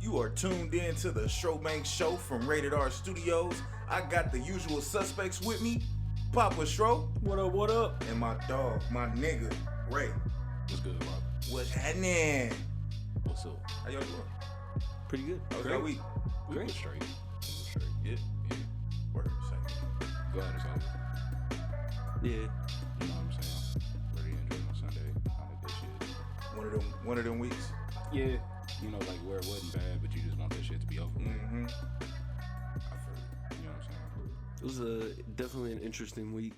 You are tuned in to the Showbank Show from Rated R Studios. I got the usual suspects with me. Papa Shro. What up, what up? And my dog, my nigga, Ray. What's good, Rob? What's happening? What's up? How y'all doing? Pretty good. How was y'all week? We were straight. Yeah. Word, same. Glad it's over. Yeah. You know what I'm saying? Ready to enjoy my Sunday. All that good shit. One of them weeks. Yeah. You know, like where it wasn't bad, but you just want that shit to be over with. Mm-hmm. You know what I'm saying? It was definitely an interesting week.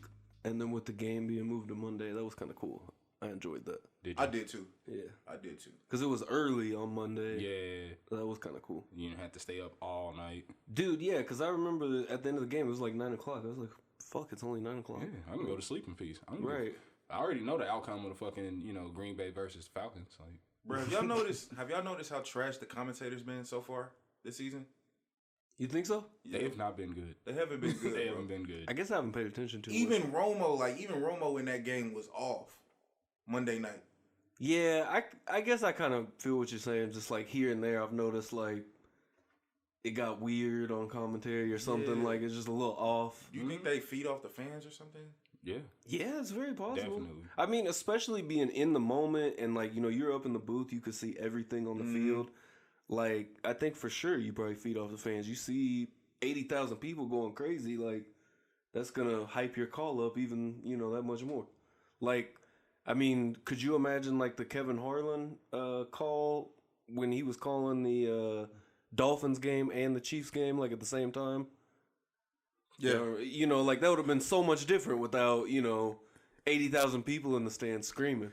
And then with the game being moved to Monday, that was kind of cool. I enjoyed that. Did you? I did too. Yeah. I did too. Because it was early on Monday. Yeah. That was kind of cool. You didn't have to stay up all night. Dude, yeah, because I remember at the end of the game, it was like 9 o'clock. I was like, fuck, it's only 9 o'clock. Yeah, I can go to sleep in peace. Right. I already know the outcome of the fucking, Green Bay versus Falcons. Like, Bro, have y'all noticed how trash the commentators been so far this season? You think so? they have not been good. They haven't been good. They bro. haven't been good. I guess I haven't paid attention to Even Romo in that game was off Monday night. Yeah, I guess I kind of feel what you're saying. Just like here and there, I've noticed like it got weird on commentary or something. Yeah. Like it's just a little off. Do you think they feed off the fans or something? Yeah. Yeah, it's very possible. Definitely. I mean, especially being in the moment and like, you're up in the booth, you could see everything on the field. Like, I think for sure you probably feed off the fans. You see 80,000 people going crazy, like that's going to hype your call up even, that much more. Like, I mean, could you imagine like the Kevin Harlan call when he was calling the Dolphins game and the Chiefs game like at the same time? Yeah. Like that would have been so much different without, 80,000 people in the stands screaming.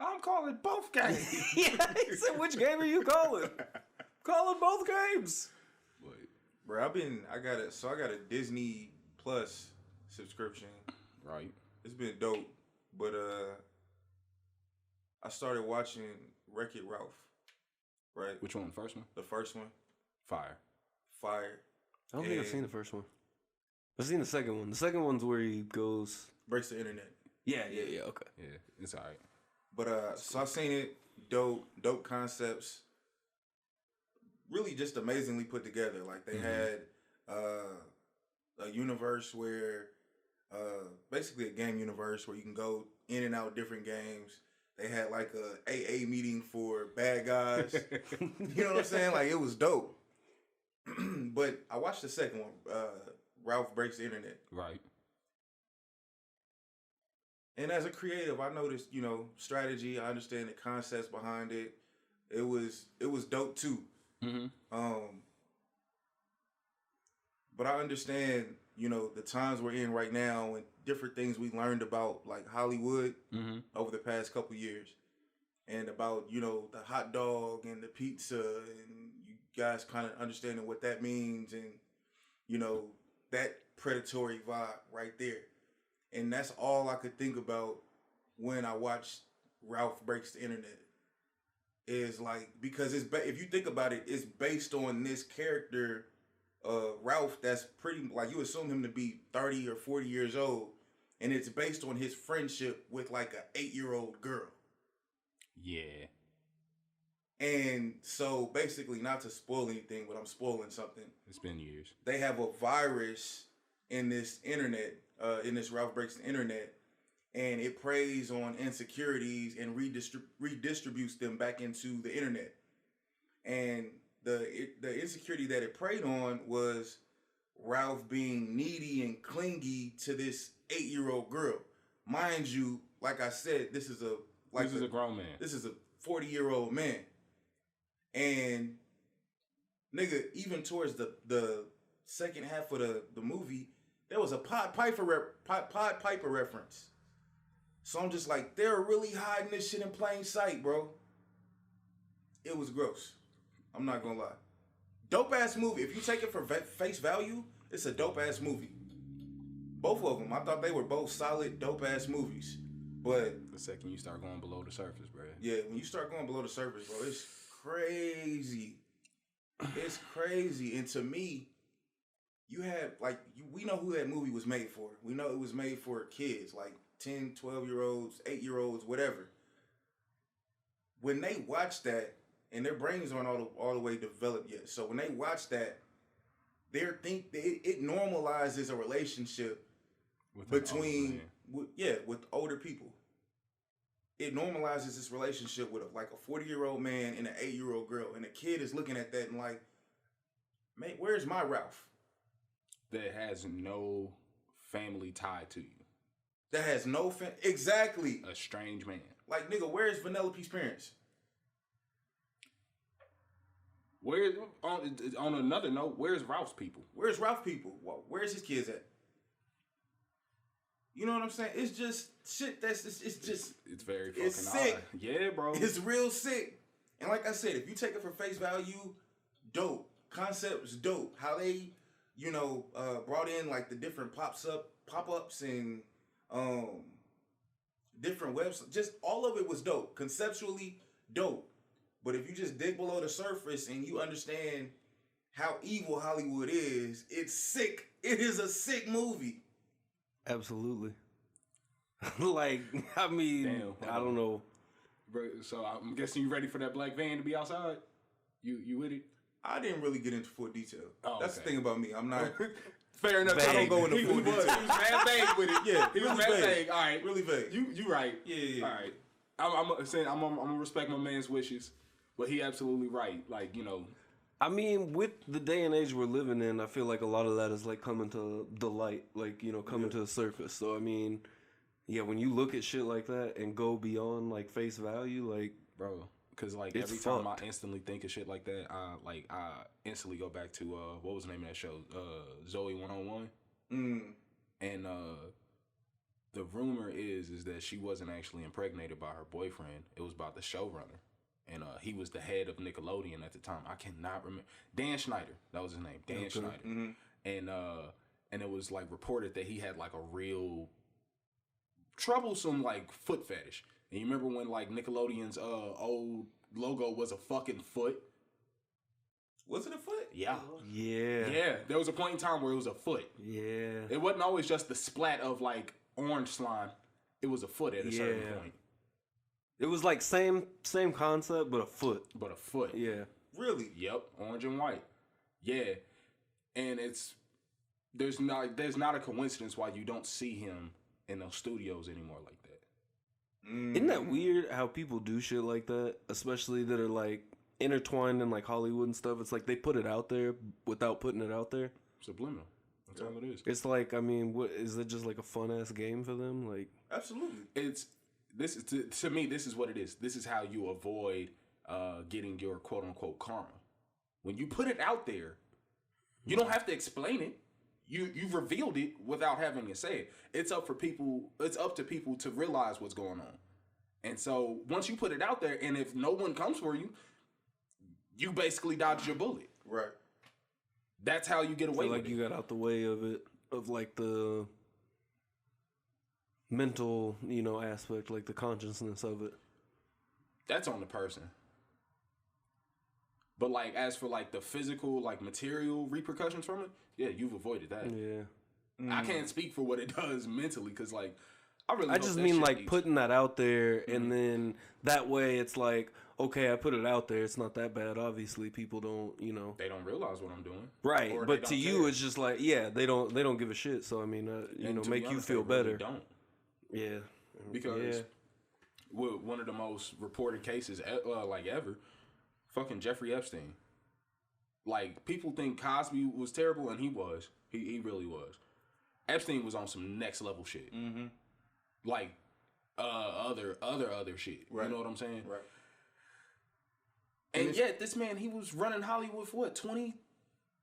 I'm calling both games. Yeah, he said, which game are you calling? Calling both games. Wait. Bro, I got a Disney Plus subscription. Right. It's been dope. But I started watching Wreck-It Ralph. Right? Which one? First one? The first one. Fire. Fire. I don't think I've seen the first one. I've seen the second one. The second one's where he goes... Breaks the internet. Yeah, okay. Yeah, it's alright. But so I seen it. Dope concepts. Really just amazingly put together. Like they had a universe where basically a game universe where you can go in and out different games. They had like a AA meeting for bad guys. You know what I'm saying? Like it was dope. But I watched the second one, Ralph Breaks the Internet. Right. And as a creative, I noticed, strategy. I understand the concepts behind it. It was dope too. Mm-hmm. But I understand, the times we're in right now and different things we learned about like Hollywood over the past couple years, and about the hot dog and the pizza, and you guys kind of understanding what that means, and that predatory vibe right there. And that's all I could think about when I watched Ralph Breaks the Internet. Is like, because if you think about it, it's based on this character, Ralph, that's pretty, like you assume him to be 30 or 40 years old. And it's based on his friendship with like a 8-year-old girl. Yeah. And so basically, not to spoil anything, but I'm spoiling something. It's been years. They have a virus in this internet, in this Ralph Breaks the Internet, and it preys on insecurities and redistributes them back into the internet. And the insecurity that it preyed on was Ralph being needy and clingy to this 8-year-old girl. Mind you, like I said, this is a grown man. This is a 40-year-old man. And nigga, even towards the second half of the movie, there was a Pied Piper reference. So I'm just like, they're really hiding this shit in plain sight, bro. It was gross. I'm not gonna lie. Dope ass movie. If you take it for face value, it's a dope ass movie. Both of them. I thought they were both solid, dope ass movies. But the second you start going below the surface, bro. Yeah, when you start going below the surface, bro, it's crazy. It's crazy. And to me, you have, like, we know who that movie was made for. We know it was made for kids, like 10, 12-year-olds, 8-year-olds, whatever. When they watch that and their brains aren't all the way developed yet. So when they watch that, it normalizes a relationship between with older people. It normalizes this relationship with like a 40-year-old man and an 8-year-old girl, and the kid is looking at that and like, mate, where's my Ralph? That has no family tied to you. That has no exactly. A strange man. Like, nigga, where's Vanellope's parents? Where on another note, where's Ralph's people? Where's Ralph's people? Where's his kids at? You know what I'm saying? It's just shit. It's very fucking sick. odd. Yeah, bro. It's real sick. And like I said, if you take it for face value, dope. Concepts dope. How they, brought in like the different pop-ups and different websites. Just all of it was dope. Conceptually dope. But if you just dig below the surface and you understand how evil Hollywood is, it's sick. It is a sick movie. Absolutely. Like, I mean, damn, I don't know. Bro, so I'm guessing you ready for that black van to be outside? You with it? I didn't really get into full detail. Oh, that's the thing about me. I'm not. Fair enough. I don't go into full detail. He was mad vague with it. Yeah, he was really mad vague. vague. All right, Really vague. You right. Yeah. All right. I'm gonna respect my man's wishes, but he absolutely right. Like, I mean, with the day and age we're living in, I feel like a lot of that is like coming to the light, like, coming to the surface. So, I mean, yeah, when you look at shit like that and go beyond like face value, like, bro, because like it's every time fucked. I instantly think of shit like that, I instantly go back to what was the name of that show? Zoe 101. And the rumor is that she wasn't actually impregnated by her boyfriend. It was about the showrunner. And he was the head of Nickelodeon at the time. I cannot remember. Dan Schneider. That was his name. Dan Schneider. Mm-hmm. And it was like reported that he had like a real troublesome like foot fetish. And you remember when like Nickelodeon's old logo was a fucking foot? Was it a foot? Yeah. yeah. Yeah. There was a point in time where it was a foot. Yeah. It wasn't always just the splat of like orange slime. It was a foot at a certain point. It was like same concept, but a foot. Yeah. Really? Yep. Orange and white. Yeah. And there's not a coincidence why you don't see him in those studios anymore like that. Isn't that weird how people do shit like that, especially that are like intertwined in like Hollywood and stuff? It's like they put it out there without putting it out there. Subliminal. That's all it is. It's like, I mean, what is it? Just like a fun ass game for them? Like, absolutely. This is to me. This is what it is. This is how you avoid getting your quote unquote karma. When you put it out there, you don't have to explain it. You've revealed it without having to say it. It's up to people to realize what's going on. And so once you put it out there, and if no one comes for you, you basically dodged your bullet. Right. That's how you get away with it. You got out the way of it, of like the mental, aspect, like the consciousness of it. That's on the person. But like, as for like the physical, like material repercussions from it, yeah, you've avoided that. Yeah. I can't speak for what it does mentally, because like, I just mean like putting that out there, and then that way it's like, okay, I put it out there. It's not that bad. Obviously, people don't, they don't realize what I'm doing, right? Or but to you, it's just like, yeah, they don't give a shit. So I mean, make you feel better. Really don't. Yeah, because one of the most reported cases like ever, fucking Jeffrey Epstein. Like, people think Cosby was terrible, and he was. He really was. Epstein was on some next level shit. Mm-hmm. Like other shit. Right. You know what I'm saying? Right. And yet, this man, he was running Hollywood for what, 20,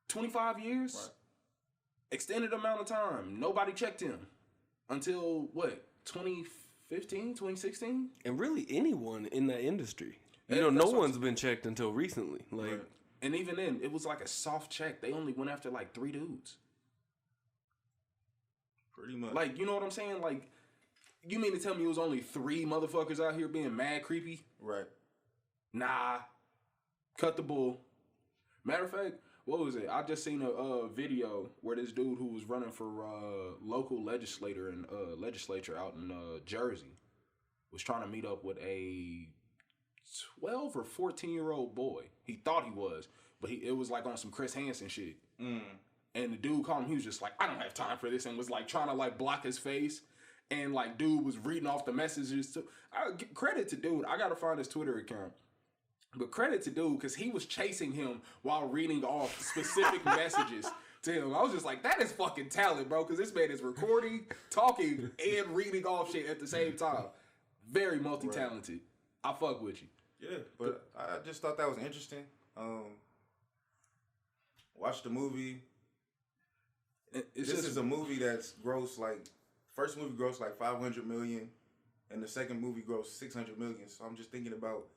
25 years? Right. Extended amount of time. Nobody checked him until what, 2015, 2016? And really anyone in that industry. No one's been checked until recently. Like, right. And even then, it was like a soft check. They only went after like 3 dudes. Pretty much. Like, you know what I'm saying? Like, you mean to tell me it was only 3 motherfuckers out here being mad creepy? Right. Nah. Cut the bull. Matter of fact, what was it? I just seen a video where this dude who was running for local legislature out in Jersey was trying to meet up with a 12 or 14-year-old boy. He thought he was, but it was like on some Chris Hansen shit. And the dude called him. He was just like, I don't have time for this, and was like trying to like block his face. And like dude was reading off the messages. Credit to dude. I gotta find his Twitter account. But credit to dude, because he was chasing him while reading off specific messages to him. I was just like, that is fucking talent, bro, because this man is recording, talking, and reading off shit at the same time. Very multi-talented. Right. I fuck with you. Yeah, but I just thought that was interesting. Watch the movie. This is a movie that's grossed like, first movie grossed like $500 million, and the second movie grossed $600 million. So I'm just thinking about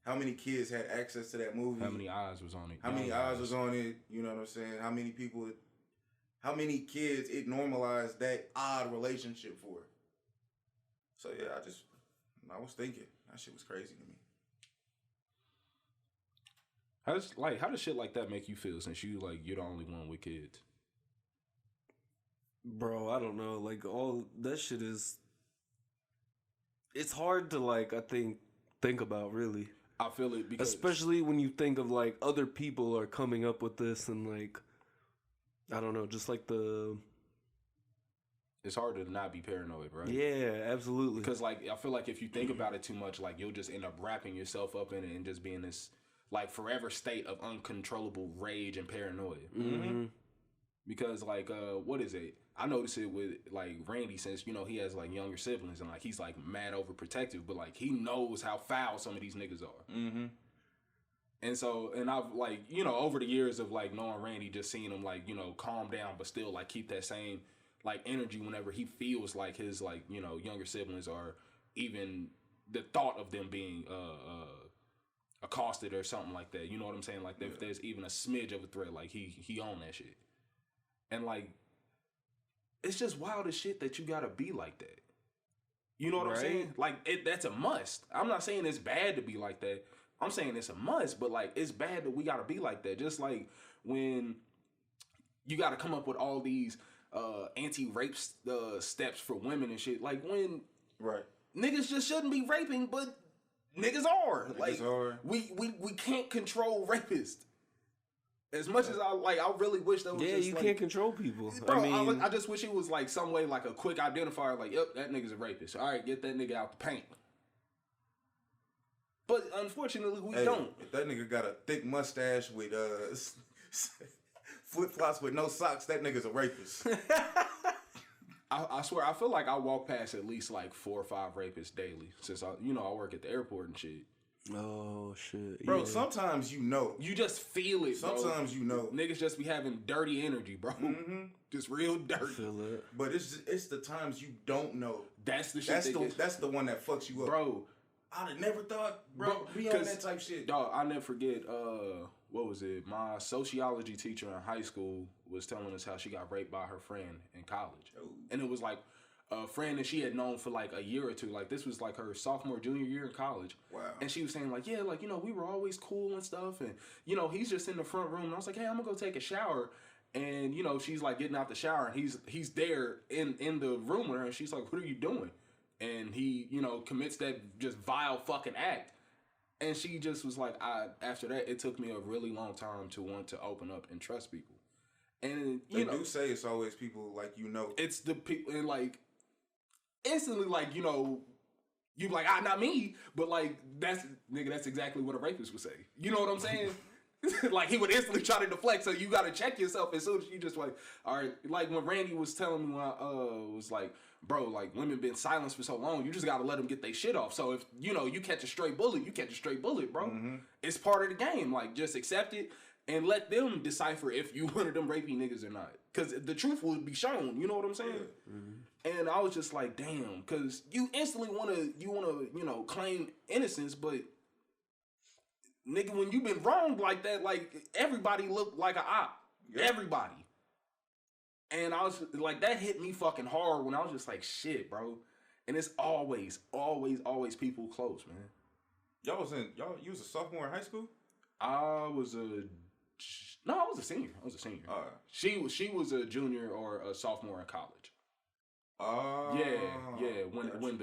how many kids had access to that movie. How many eyes was on it. How many eyes was on it. You know what I'm saying? How many kids it normalized that odd relationship for. So yeah, I was thinking. That shit was crazy to me. How does shit like that make you feel, since you're the only one with kids? Bro, I don't know. Like, all that shit is... It's hard to, like, I think about, really. I feel it because... Especially when you think of, like, other people are coming up with this and, like... I don't know, just like the... It's hard to not be paranoid, right? Yeah, absolutely. Because, like, I feel like if you think about it too much, like, you'll just end up wrapping yourself up in it and just be in this, like, forever state of uncontrollable rage and paranoia. Mm-hmm. Because, like, what is it? I notice it with, like, Randy, since, you know, he has, like, younger siblings, and, like, he's, like, mad overprotective, but, like, he knows how foul some of these niggas are. Mm-hmm. And so, and I've, like, you know, over the years of, like, knowing Randy, just seeing him, like, you know, calm down, but still, like, keep that same, like, energy whenever he feels like his, like, you know, younger siblings are even the thought of them being accosted or something like that. You know what I'm saying? Like, if there's even a smidge of a threat, like, he own that shit. And, like, it's just wild as shit that you gotta be like that. You know what I'm saying? Like, that's a must. I'm not saying it's bad to be like that. I'm saying it's a must, but, like, it's bad that we gotta be like that. Just like when you gotta come up with all these anti-rape steps for women and shit. Like, when niggas just shouldn't be raping, but niggas are. We can't control rapists. As much as I really wish that was just, you can't control people. Bro, I mean, I just wish it was like some way, like a quick identifier, like, yep, that nigga's a rapist. All right, get that nigga out the paint. But unfortunately, we don't. If that nigga got a thick mustache with flip-flops with no socks, that nigga's a rapist. I swear, I feel like I walk past at least like 4 or 5 rapists daily, since I work at the airport and shit. Oh shit, bro! Sometimes you know, you just feel it. Sometimes bro. you know, niggas just be having dirty energy, bro. Mm-hmm. Just real dirty. I feel it. But it's the times you don't know. That's the shit. That's the one that fucks you up, bro. I'd have never thought, bro, be on that type shit. Dog, I'll never forget. What was it? My sociology teacher in high school was telling us how she got raped by her friend in college, and it was like a friend that she had known for like a year or two. Like, this was like her sophomore, junior year in college. Wow. And she was saying like, yeah, like, you know, we were always cool and stuff. And, you know, he's just in the front room. And I was like, hey, I'm gonna go take a shower. And, you know, she's like getting out the shower and he's there in the room with her. And she's like, what are you doing? And he, you know, commits that just vile fucking act. And she just was like, after that, it took me a really long time to want to open up and trust people. And, they do say it's always people like, you know. It's the people, and like, instantly, like, you know, you like, not me, but like, that's exactly what a rapist would say. You know what I'm saying? Like, he would instantly try to deflect, so you gotta check yourself as soon as you just like, all right, like when Randy was telling me when I was like, bro, like, women been silenced for so long, you just gotta let them get their shit off. So if, you know, you catch a stray bullet, bro. Mm-hmm. It's part of the game. Like, just accept it and let them decipher if you one of them rapey niggas or not. Because the truth will be shown, you know what I'm saying? Yeah. Mm-hmm. And I was just like, damn, because you instantly want to, you know, claim innocence, but nigga, when you been wronged like that, like, everybody looked like an op. Yeah. Everybody. And I was like, that hit me fucking hard when I was just like, shit, bro. And it's always people close, man. You was a sophomore in high school? I was a senior. She was a junior or a sophomore in college. Oh. Yeah. When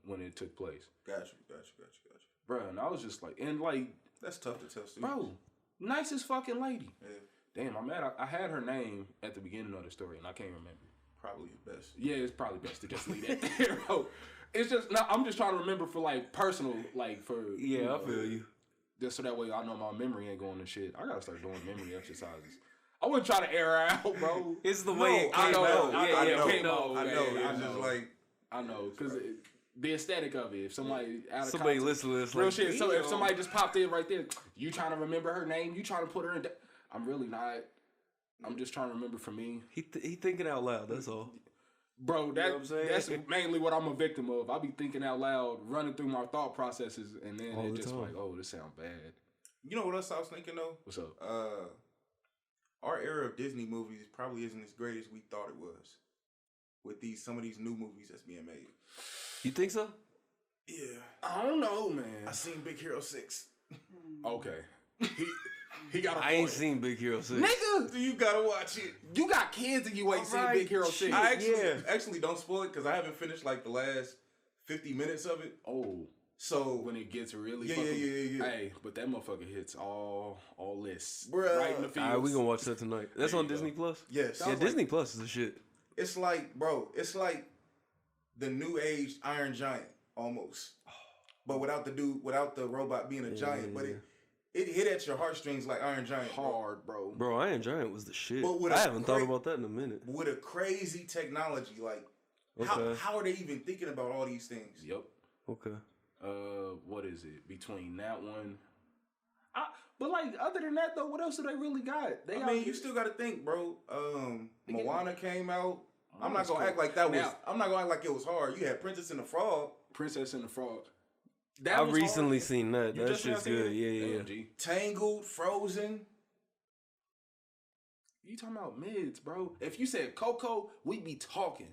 when it took place. Got you. Bro, and I was just like, and like that's tough to tell students. Bro, nicest fucking lady. Yeah. Damn, I'm mad. I had her name at the beginning of the story, and I can't remember. Probably best. Yeah, it's probably best to just leave that there, bro. It's just, no, I'm just trying to remember for like personal, like for. Yeah, I feel you. Just so that way I know my memory ain't going to shit. I gotta start doing memory exercises. I wouldn't try to air her out, bro. It's the way it came out. I know. I know, because the aesthetic of it. If somebody out of somebody context, listening to this, real like, shit. So if somebody just popped in right there, you trying to remember her name? You trying to put her in? I'm really not. I'm just trying to remember for me. He thinking out loud. That's all. Bro, that's mainly what I'm a victim of. I be thinking out loud, running through my thought processes, and then all it the just time. like, oh, this sound bad. You know what else I was thinking though? What's up? Our era of Disney movies probably isn't as great as we thought it was. With some of these new movies that's being made. You think so? Yeah. I don't know, man. I seen Big Hero 6. Okay. He got a point. I ain't seen Big Hero 6. Nigga! You gotta watch it. You got kids and you ain't seen Big Hero 6. I actually don't spoil it because I haven't finished like the last 50 minutes of it. Oh. So when it gets really yeah. Hey, but that motherfucker hits all lists. Bruh. Right in the field. Alright, we gonna watch that tonight. That's on Disney Plus? Yes. Yeah, Disney Plus is the shit. It's like, bro, it's like the new age Iron Giant almost. But without the robot being a giant. But it hit at your heartstrings like Iron Giant. Hard, bro. Bro, Iron Giant was the shit. But I haven't thought about that in a minute. With a crazy technology, like how are they even thinking about all these things? Yep. Okay. What is it? Between that one. But like other than that though, what else do they really got? You still gotta think, bro. Moana came out. I'm not gonna act like that was I'm not gonna act like it was hard. You had Princess and the Frog. I recently seen that. That shit's good. Yeah. Tangled, Frozen. You talking about mids, bro. If you said Coco, we'd be talking.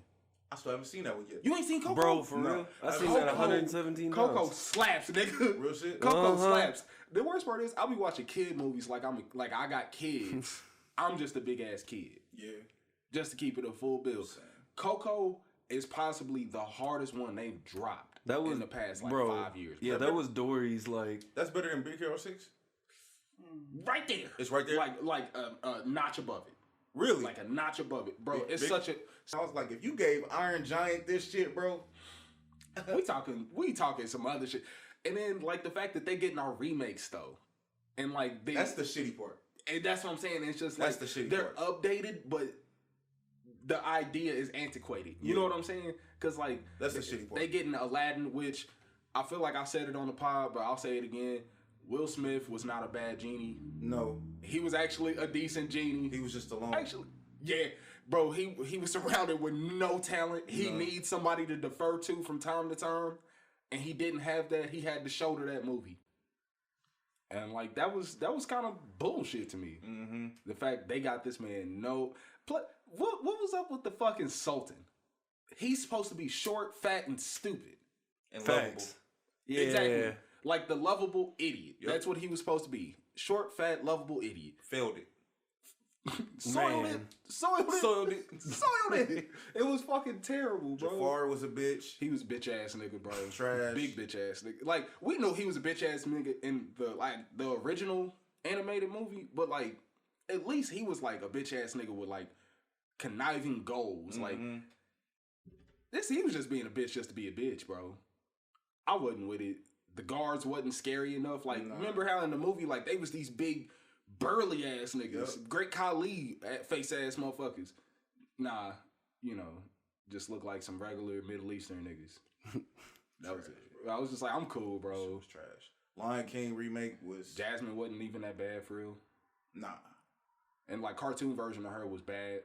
I still haven't seen that one yet. You ain't seen Coco? Bro, for real? I seen that 117 times. Coco slaps, nigga. Real shit? Coco slaps. The worst part is I'll be watching kid movies like I got kids. I'm just a big ass kid. Yeah. Just to keep it a full bill. Same. Coco is possibly the hardest one they've dropped in the past 5 years. Yeah, that was Dory's like. That's better than Big Hero 6? Right there. It's right there? Like a notch above it. Really? Like a notch above it. Bro, it's such a... I was like, if you gave Iron Giant this shit, bro. we talking some other shit. And then, like, the fact that they getting our remakes, though. And, like, that's the shitty part. And that's what I'm saying. It's just, like, they're updated, but the idea is antiquated. You know what I'm saying? Because, like... That's the shitty part. They getting Aladdin, which I feel like I said it on the pod, but I'll say it again. Will Smith was not a bad genie. No. He was actually a decent genie. He was just alone. Actually, yeah. Bro, he was surrounded with no talent. He needs somebody to defer to from time to time. And he didn't have that. He had to shoulder that movie. And like that was kind of bullshit to me. Mm-hmm. The fact they got this man what was up with the fucking Sultan? He's supposed to be short, fat, and stupid. And lovable. Yeah. Exactly. Like the lovable idiot. Yep. That's what he was supposed to be. Short, fat, lovable idiot. Failed it. Soiled it. It was fucking terrible, bro. Jafar was a bitch. He was bitch ass nigga, bro. Trash. Big bitch ass nigga. Like, we know he was a bitch ass nigga in the original animated movie, but like at least he was like a bitch ass nigga with like conniving goals. Mm-hmm. Like he was just being a bitch just to be a bitch, bro. I wasn't with it. The guards wasn't scary enough. Like, remember how in the movie, like, they was these big, burly ass niggas. Yep. Great Khali face ass motherfuckers. Nah, just look like some regular Middle Eastern niggas. That was it. I was just like, I'm cool, bro. It was trash. Lion King remake was... Jasmine wasn't even that bad for real. Nah. And, like, cartoon version of her was bad.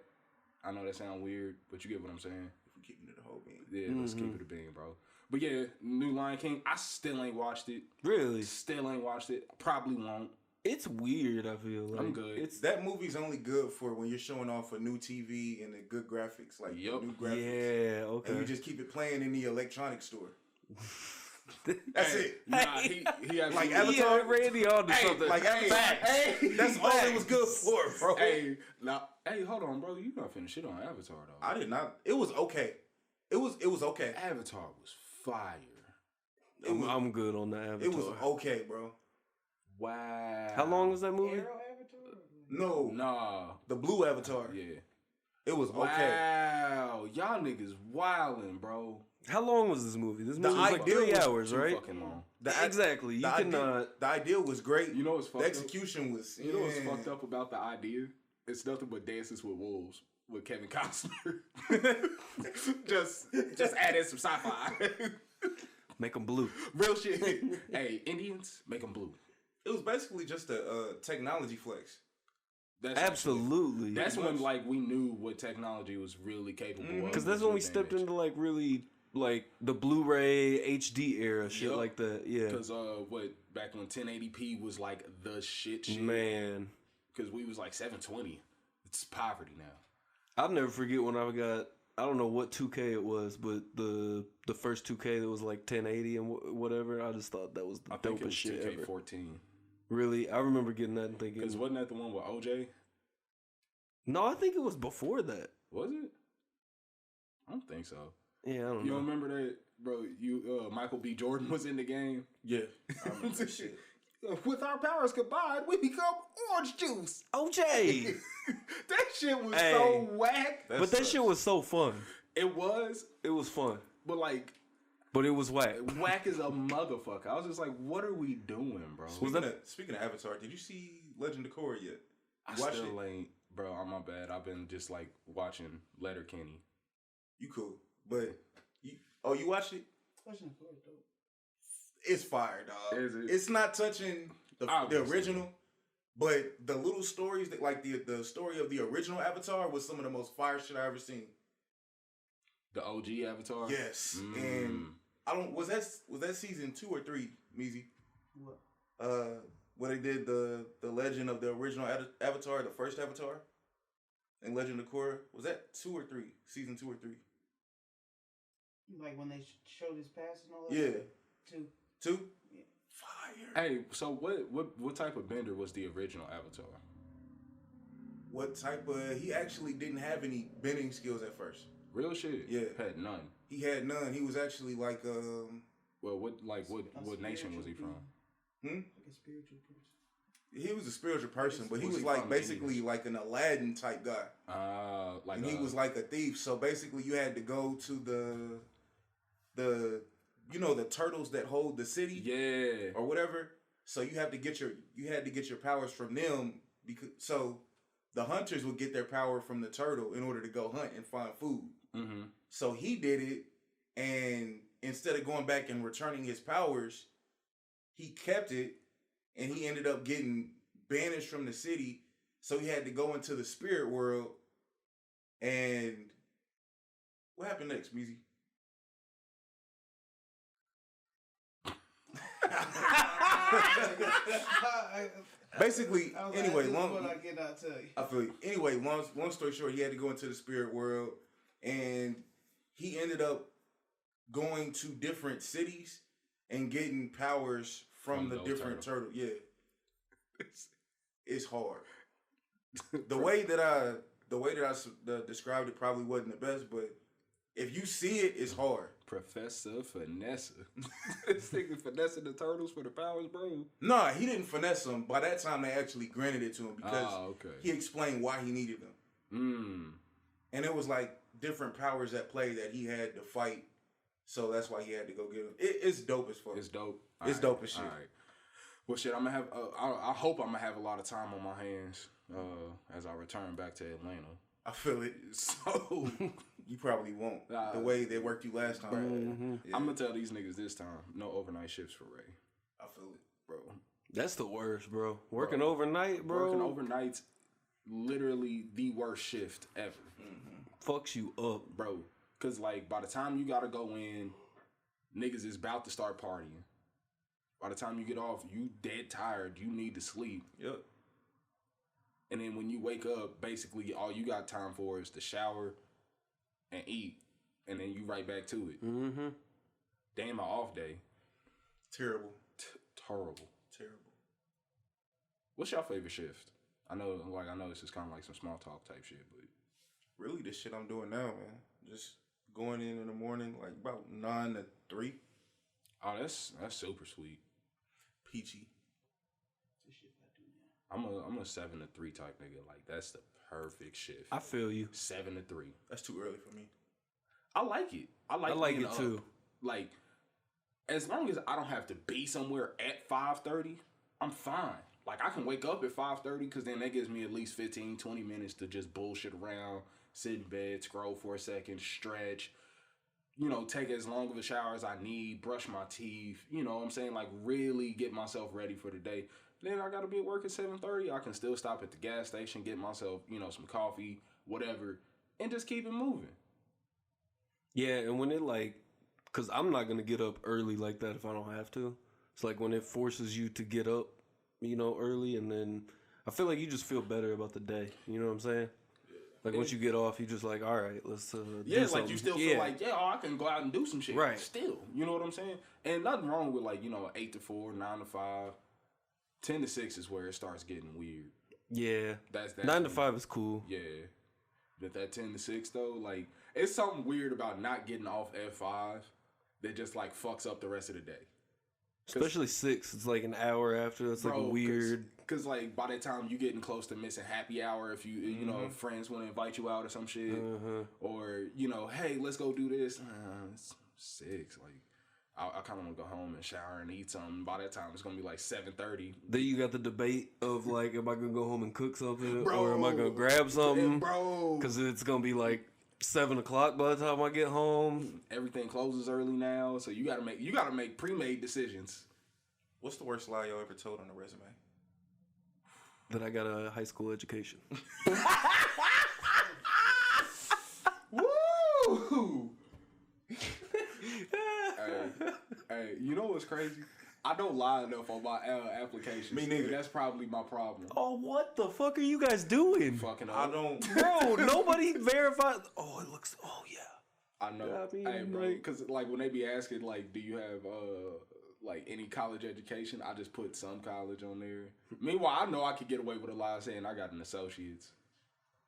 I know that sounds weird, but you get what I'm saying. If we're keeping it a whole bean. Yeah, let's keep it a bean, bro. But yeah, new Lion King, I still ain't watched it. Really? Still ain't watched it. Probably won't. It's weird, I feel like. I'm good. That movie's only good for when you're showing off a new TV and the good graphics, like new graphics. Yeah, okay. And you just keep it playing in the electronics store. That's it. Nah, he like Avatar. Randy on to something. Like Avatar. That's all it was good for, bro. Hey, hold on, bro. You gotta finish it on Avatar, though. I did not. It was okay. It was okay. Avatar was fire. I'm good on the Avatar. It was okay, bro. Wow. How long was that movie? Arrow Avatar? No, Nah. the Blue Avatar. Yeah. It was okay. Wow. Y'all niggas wildin', bro. How long was this movie? This The movie was like idea 3 was hours, Too right? fucking long. Exactly. You cannot. The idea was great. You know what's fucked The up? execution was. You know what's fucked up about the idea? It's nothing but Dances with Wolves with Kevin Costner. just add in some sci-fi. Make them blue. Real shit. Hey, Indians, make them blue. It was basically just a technology flex. That's Absolutely. That's when like we knew what technology was really capable of. Because that's when we stepped into like really like the Blu-ray HD era shit Yup. like that. Yeah. Because back when 1080p was like the shit. Man. Because we was like 720. It's poverty now. I'll never forget when I got, I don't know what 2K it was, but the first 2K that was like 1080 and whatever, I just thought that was the dopest shit ever. 2K14. Really? I remember getting that and thinking. Because wasn't that the one with OJ? No, I think it was before that. Was it? I don't think so. Yeah, I don't You know. don't remember that, bro? Michael B. Jordan was in the game. Yeah, I remember that shit. With our powers combined, we become orange juice. OJ! That shit was so whack. But that shit was so fun. It was, It was fun. but like, But it was whack. whack as a motherfucker. I was just like, what are we doing, bro? Speaking of Avatar, did you see Legend of Korra yet? I You watched still it? ain't, bro. I'm my bad. I've been just like watching Letterkenny. You cool, but you watched it? Question for it, though. It's fire, dog. Is it? It's not touching the Obviously. original, but the little stories that like the story of the original Avatar was some of the most fire shit I ever seen. The OG Avatar. Yes, and I don't was that season 2 or 3, Meezy? What? When they did the legend of the original Avatar, the first Avatar, and Legend of Korra, was that 2 or 3? Season 2 or 3? Like when they showed his past and all that? Yeah, 2. 2. Yeah. Fire. Hey, so what type of bender was the original Avatar? What type of? He actually didn't have any bending skills at first. Real shit. Yeah. Had none. He had none. He was actually like Well, what nation was he from? Like a spiritual person. he was a spiritual person, but he Was was he like from basically Indians? like an Aladdin type guy. Like And he was like a thief. So basically, you had to go to the the turtles that hold the city, yeah. or whatever. So you had to get your powers from them because the hunters would get their power from the turtle in order to go hunt and find food. Mm-hmm. So he did it, and instead of going back and returning his powers, he kept it, and he ended up getting banished from the city. So he had to go into the spirit world. And what happened next, Meezy? Basically, anyway, what I cannot tell you. I feel you. Anyway, long story short, he had to go into the spirit world, and he ended up going to different cities and getting powers from the different turtles. Yeah, it's hard. The way that I described it probably wasn't the best, but if you see it, it's hard. Professor Finesse. This nigga finessing the turtles for the powers, bro. Nah, he didn't finesse them. By that time, they actually granted it to him because he explained why he needed them. And it was like different powers at play that he had to fight. So that's why he had to go get them. It's dope as fuck. It's dope. It's dope as shit. All right. Well, shit, I'm gonna have. I hope I'm gonna have a lot of time on my hands as I return back to Atlanta. I feel it. So you probably won't. The way they worked you last time. Yeah. I'm gonna tell these niggas this time: no overnight shifts for Ray. I feel it, bro. That's the worst, bro. Working overnight, bro. Working overnight's literally the worst shift ever. Fucks you up, bro. Cause like by the time you gotta go in, niggas is about to start partying. By the time you get off, you dead tired. You need to sleep. Yep. And then when you wake up, basically all you got time for is to shower and eat, and then you right back to it. Mm-hmm. Damn, my off day. Terrible. Terrible. What's your favorite shift? I know this is kind of like some small talk type shit, but really, the shit I'm doing now, man. Just going in the morning, like about 9 to 3. Oh, that's super sweet. Peachy. I'm a 7-3 type nigga. Like that's the perfect shift. I feel you. 7-3. That's too early for me. I like it. I like it up. too. Like as long as I don't have to be somewhere at 5:30, I'm fine. Like I can wake up at 5:30 because then that gives me at least 15, 20 minutes to just bullshit around, sit in bed, scroll for a second, stretch. You know, take as long of a shower as I need, brush my teeth. You know what I'm saying? Like really get myself ready for the day. Then I gotta be at work at 7:30. I can still stop at the gas station, get myself, you know, some coffee, whatever, and just keep it moving. Yeah, and when it like, cause I'm not gonna get up early like that if I don't have to. It's like when it forces you to get up, you know, early, and then I feel like you just feel better about the day. You know what I'm saying? Like once you get off, you just like, all right, let's do like you still feel like, I can go out and do some shit. Right. Still, you know what I'm saying? And nothing wrong with like, you know, 8 to 4, 9 to 5. 10 to 6 is where it starts getting weird. Yeah. That's 9 to 5 is cool. Yeah. But that 10 to 6 though, like it's something weird about not getting off at 5 that just like fucks up the rest of the day. Especially 6, it's like an hour after. It's like a weird. Because like by that time you getting close to missing happy hour if you know friends want to invite you out or some shit, or you know, hey, let's go do this. It's 6. Like I kind of want to go home and shower and eat something. By that time it's gonna be like 7:30. Then you got the debate of like, am I gonna go home and cook something, or am I gonna grab something, bro? Because it's gonna be like 7 o'clock by the time I get home. Everything closes early now, so you gotta make pre-made decisions. What's the worst lie y'all ever told on a resume? That I got a high school education. Woo! hey, you know what's crazy? I don't lie enough on my applications. Me neither. That's probably my problem. Oh, what the fuck are you guys doing? Fucking up. I don't. Bro, nobody verified. Oh, it looks. Oh, yeah. I know. I mean, hey, bro, like- because like when they be asking like, do you have like any college education? I just put some college on there. Meanwhile, I know I could get away with a lie saying I got an associate's.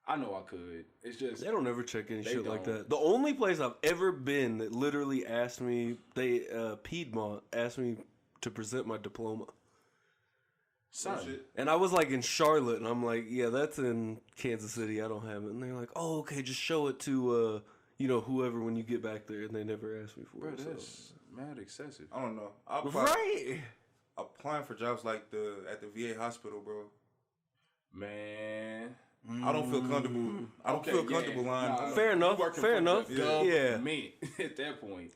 I know I could. It's just They don't ever check any They shit like don't. that. The only place I've ever been that literally asked me, Piedmont asked me to present my diploma. son. Shit. And I was like in Charlotte, and I'm like, yeah, that's in Kansas City. I don't have it. And they're like, oh, okay, just show it to, you know, whoever when you get back there. And they never asked me for Bro, it. So. that's mad excessive. I don't know. Right. Applying for jobs like at the VA hospital, bro. Man. I don't feel comfortable. I don't feel comfortable lying. Nah, Fair enough. working Fair for enough. the Yeah. government at that point.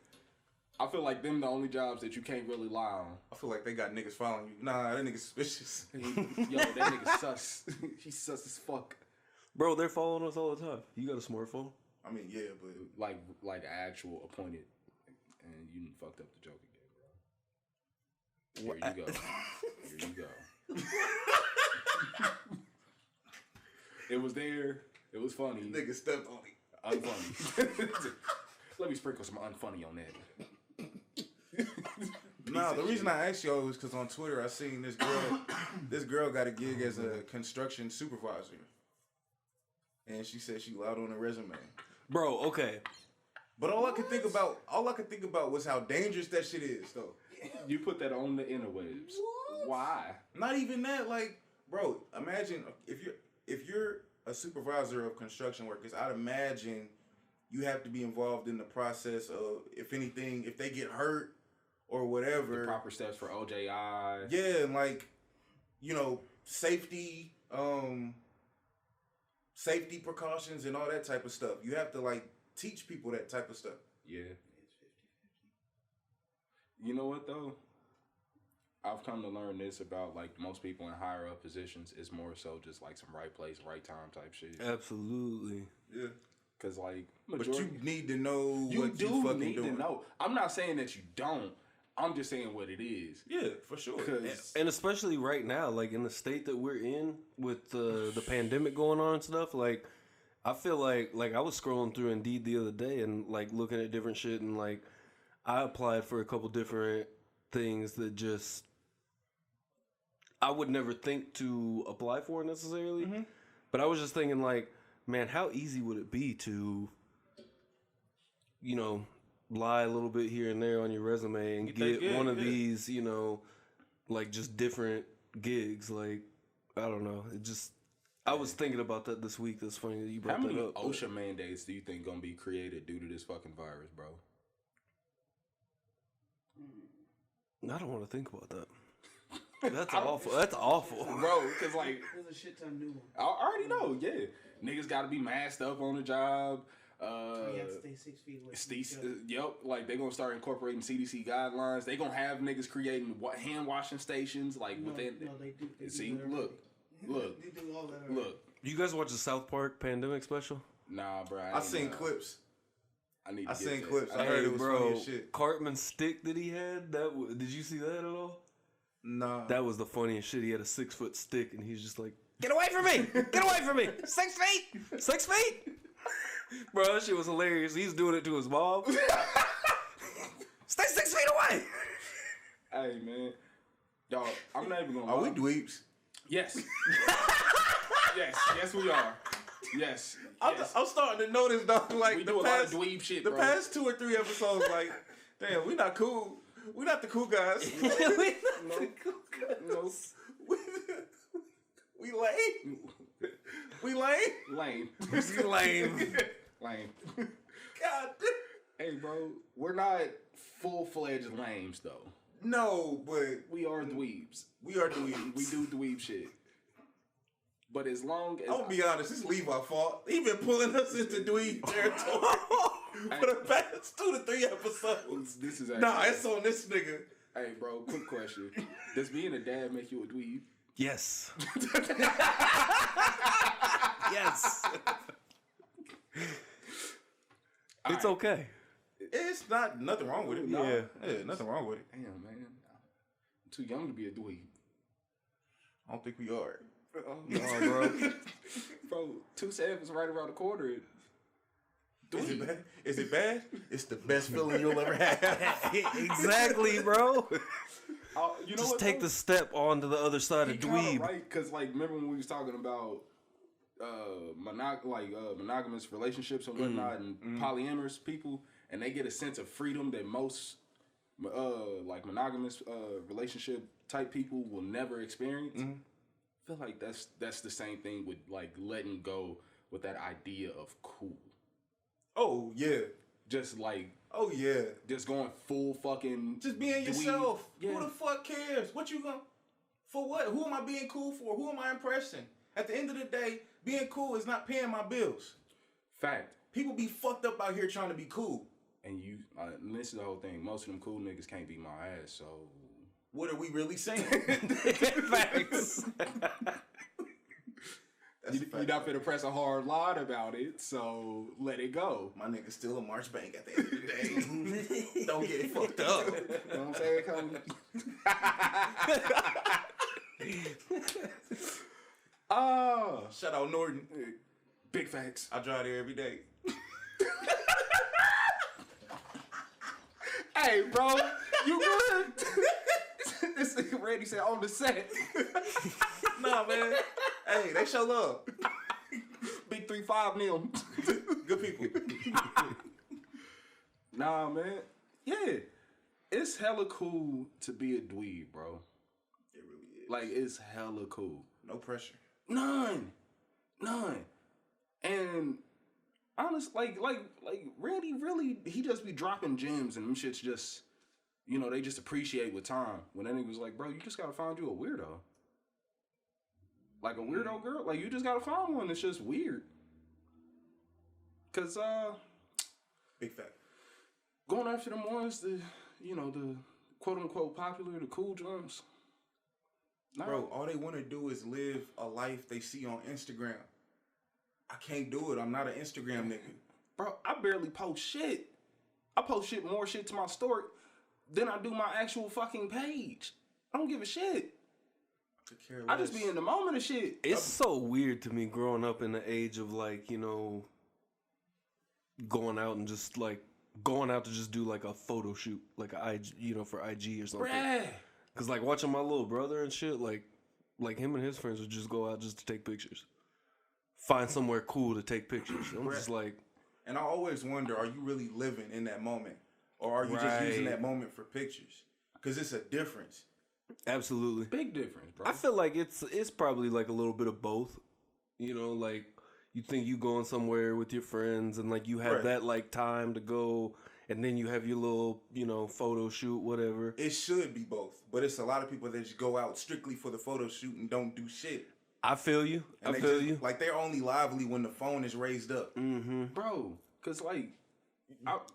I feel like them the only jobs that you can't really lie on. I feel like they got niggas following you. Nah, that nigga suspicious. Yo, that nigga sus. He's sus as fuck. Bro, they're following us all the time. You got a smartphone? I mean, yeah, but Like actual appointed. And you done fucked up the joke again, bro. Here you go. Here you go. It was there. It was funny. nigga stepped on me. Unfunny. Let me sprinkle some unfunny on that. Nah, the reason I asked y'all was because on Twitter I seen this girl. This girl got a gig as a construction supervisor, and she said she lied on her resume. Bro, okay. But all I could think about was how dangerous that shit is, though. You put that on the interwebs. Why? Not even that, like, bro. Imagine if you're a supervisor of construction workers. I'd imagine you have to be involved in the process of, if anything, if they get hurt or whatever. The proper steps for OJI. Yeah, and like, you know, safety precautions and all that type of stuff. You have to like teach people that type of stuff. Yeah. You know what though? I've come to learn this about like most people in higher up positions. It's more so just like some right place, right time type shit. Absolutely. Yeah. Cause like, But you need to know you what do you fucking need doing. to know. I'm not saying that you don't. I'm just saying what it is. Yeah, for sure. And especially right now, like in the state that we're in with the pandemic going on and stuff, like I feel like I was scrolling through Indeed the other day and like looking at different shit, and like I applied for a couple different things that just I would never think to apply for necessarily. Mm-hmm. But I was just thinking like, man, how easy would it be to, you know, lie a little bit here and there on your resume and get one of these, you know, like just different gigs. Like, I don't know. It just, I was thinking about that this week. That's funny that you brought that up. How many OSHA mandates do you think gonna be created due to this fucking virus, bro? I don't want to think about that. That's awful. That's awful, bro. Because like, there's a shit ton new one. I already know. Yeah, niggas got to be masked up on the job. You have to stay 6 feet away. Yep, like they gonna start incorporating CDC guidelines. They gonna have niggas creating hand washing stations. Like within. No, they do. See, look. They do all that already. Look. You guys watch the South Park pandemic special? Nah, bro. I seen clips. I seen clips. I heard it was funny as shit. Cartman's stick that he had. Did you see that at all? Nah. That was the funniest shit. He had a 6-foot stick, and he's just like, "Get away from me! Get away from me! 6 feet! 6 feet!" Bro, that shit was hilarious. He's doing it to his mom. Stay 6 feet away. Hey man, dog. I'm not even gonna. Are we dweebs? Yes. yes, we are. Yes. I'm starting to notice though, like we the do past, a lot of dweeb shit, the bro. past 2 or 3 episodes, like, damn, we not cool. We not the cool guys. We not the cool guys. We lame. We lame. Lame. You lame. Lame. God damn. Hey, bro, we're not full-fledged lames though. No, but we are dweebs. We are dweebs. We do dweeb shit. But as long as I'm gonna be honest, it's Levi's fault. He been pulling us into dweeb territory for the past 2 to 3 episodes. This is actually, nah, it's on this nigga. Hey, bro, quick question: does being a dad make you a dweeb? Yes. Yes. It's okay. It's not nothing wrong with it. Yeah, nothing wrong with it. Damn, man, I'm too young to be a dweeb. I don't think we are. No, bro. Bro, 2-7 is right around the corner. Is it bad? Is it bad? It's the best feeling you'll ever have. Exactly, bro. You know just what, take the step onto the other side of dweeb. Right, because like remember when we was talking about monogamous relationships and whatnot, and polyamorous people, and they get a sense of freedom that most like monogamous relationship type people will never experience. I feel like that's the same thing with like letting go with that idea of cool. Oh yeah. Just like, oh yeah, just going full fucking, just being yourself. Yeah. Who the fuck cares? What you gonna, for what? Who am I being cool for? Who am I impressing? At the end of the day, being cool is not paying my bills. Fact. People be fucked up out here trying to be cool. And you, and this is the whole thing. Most of them cool niggas can't beat my ass. So what are we really saying? Facts. You're not finna press a hard line about it, so let it go. My nigga's still a March Bank at the end of the day. Don't get it fucked up. You know what I'm saying, Cody? Shout out Norton. Big facts. I drive there every day. Hey, bro, you good? This nigga Randy said on the set. Nah, man. Hey, they show love. Big 3-5 them. Good people. Nah, man. Yeah. It's hella cool to be a dweeb, bro. It really is. Like, it's hella cool. No pressure. None. And honest, like Randy really, he just be dropping gems and them shits just, you know, they just appreciate with time. When that nigga was like, bro, you just gotta find you a weirdo. Like a weirdo girl. Like, you just gotta find one that's just weird. Cause, big fact. Going after them ones, the quote unquote popular, the cool joints. Nah. Bro, all they want to do is live a life they see on Instagram. I can't do it. I'm not an Instagram nigga. Bro, I barely post shit. I post more shit to my story than I do my actual fucking page. I don't give a shit. I just be in the moment of shit. It's so weird to me growing up in the age of like, you know, going out to just do like a photo shoot, like a IG, you know, for IG or something. Bruh. Cause like watching my little brother and shit, like him and his friends would just go out just to take pictures. Find somewhere cool to take pictures. I'm just like, and I always wonder, are you really living in that moment? or are you just using that moment for pictures? Because it's a difference. Absolutely. Big difference, bro. I feel like it's probably like a little bit of both. You know, like you think you going somewhere with your friends and like you have that like time to go and then you have your little, you know, photo shoot, whatever. It should be both. But it's a lot of people that just go out strictly for the photo shoot and don't do shit. I feel you. And I feel you. Like they're only lively when the phone is raised up. Mm-hmm. Bro, because like,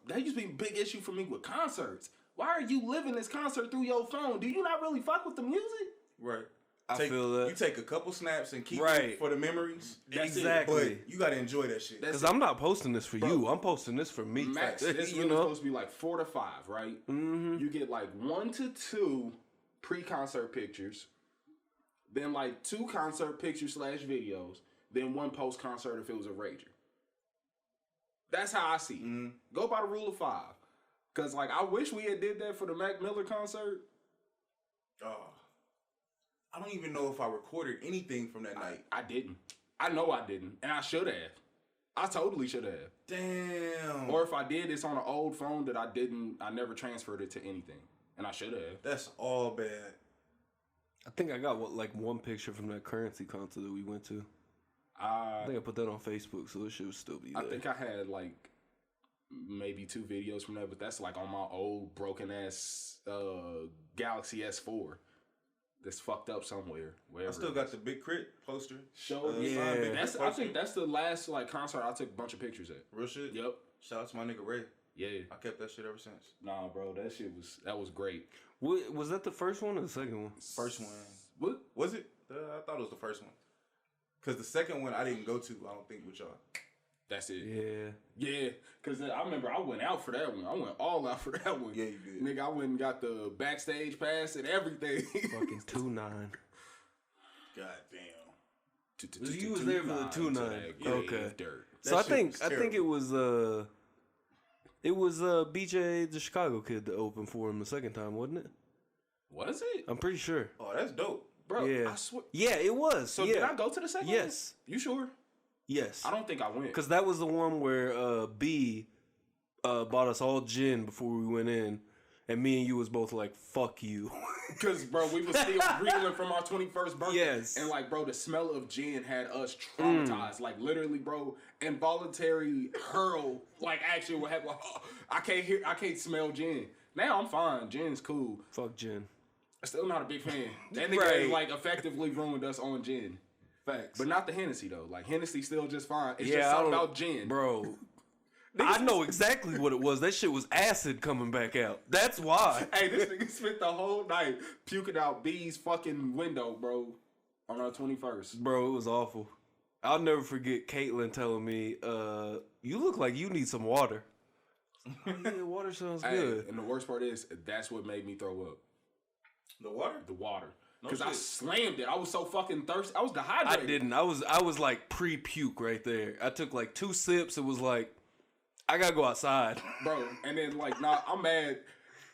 that used to be a big issue for me with concerts. Why are you living this concert through your phone? Do you not really fuck with the music? Right. I feel that. You take a couple snaps and keep it for the memories. Exactly. But you got to enjoy that shit. Because I'm not posting this for you. I'm posting this for me. Max, this really supposed to be like 4 to 5, right? Mm-hmm. You get like 1 to 2 pre-concert pictures, then like 2 concert pictures / videos, then 1 post-concert if it was a rager. That's how I see it. Mm-hmm. Go by the rule of 5. Because like I wish we had did that for the Mac Miller concert. I don't even know if I recorded anything from that night. I didn't. I know I didn't. And I should have. I totally should have. Damn. Or if I did, it's on an old phone that I never transferred it to anything. And I should have. That's all bad. I think I got like 1 picture from that Currency concert that we went to. I think I put that on Facebook, so it should still be there. I think I had like maybe 2 videos from that, but that's like on my old broken ass Galaxy S4. That's fucked up somewhere. I still got the Big Crit poster. I think that's the last like concert I took a bunch of pictures at. Real shit? Yep. Shout out to my nigga Ray. Yeah. I kept that shit ever since. Nah, bro, that was great. Was that the first one or the second one? First one. What? Was it? I thought it was the first one. Because the second one I didn't go to, I don't think, with y'all. That's it. Yeah. Because I remember I went out for that one. I went all out for that one. Yeah, you did. Nigga, I went and got the backstage pass and everything. Fucking 2-9. God damn. You was there for the 2-9. Okay. So That I think terrible. it was BJ the Chicago Kid that opened for him the second time, wasn't it? Was it? I'm pretty sure. Oh, that's dope. Bro, Yeah. I swear. Yeah, it was. So did I go to the second one? Yes. You sure? Yes. I don't think I went. Because that was the one where B bought us all gin before we went in. And me and you was both like, fuck you. Because, bro, we was still reeling from our 21st birthday. Yes. And, like, bro, the smell of gin had us traumatized. Like, literally, bro, involuntary hurl, like, action would happen. Like, oh, I can't smell gin. Now I'm fine. Gin's cool. Fuck gin. I'm still not a big fan. That nigga, like, effectively ruined us on gin. Facts. But not the Hennessy, though. Like, Hennessy still just fine. It's just something about gin. Bro. I know exactly what it was. That shit was acid coming back out. That's why. Hey, this nigga spent the whole night puking out B's fucking window, bro, on our 21st. Bro, it was awful. I'll never forget Caitlin telling me, you look like you need some water. Yeah, water sounds good. And the worst part is, that's what made me throw up. The water? The water. Because I slammed it. I was so fucking thirsty. I was dehydrated. I didn't. I was like pre-puke right there. I took like 2 sips. It was like, I gotta go outside. Bro, and then like, nah, I'm mad.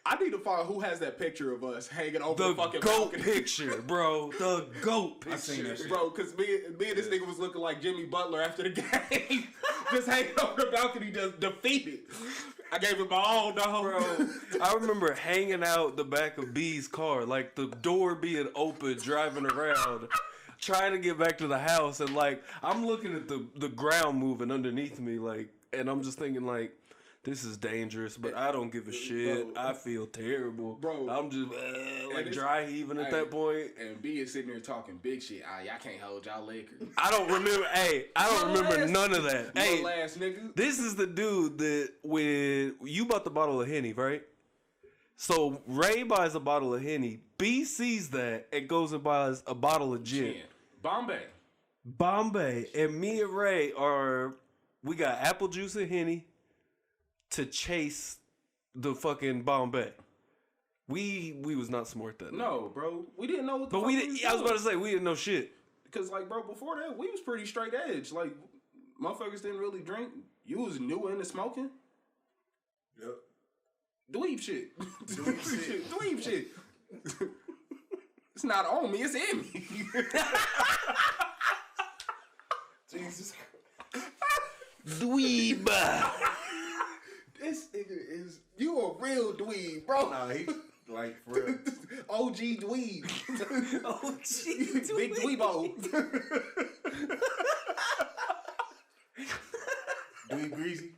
I need to find who has that picture of us hanging over the fucking goat balcony. picture, bro. The goat picture. I seen that shit. Bro, because me and this nigga was looking like Jimmy Butler after the game. Just hanging over the balcony, just defeated. I gave it my all, dog. Bro, I remember hanging out the back of B's car, like the door being open, driving around, trying to get back to the house, and like I'm looking at the ground moving underneath me, like, and I'm just thinking like, this is dangerous, but I don't give a shit. Bro, I feel terrible. Bro, I'm just like dry heaving at that point. And B is sitting there talking big shit. Y'all can't hold y'all liquor. I don't remember. I don't remember none of that. Hey, ass nigga. This is the dude that when you bought the bottle of Henny, right? So Ray buys a bottle of Henny. B sees that and goes and buys a bottle of gin. Bombay. And me and Ray we got apple juice and Henny to chase the fucking Bombay. We was not smart that night. No, bro. We didn't know what the fuck we didn't. I was about to say, we didn't know shit. Because, like, bro, before that, we was pretty straight edge. Like, motherfuckers didn't really drink. You was new into smoking. Yep. Dweeb shit. Dweeb shit. It's not on me, it's in me. Jesus. Dweeb. This nigga is... You a real dweeb, bro. Nah, he like for real. OG dweeb. OG Big dweebo. Dweeb greasy.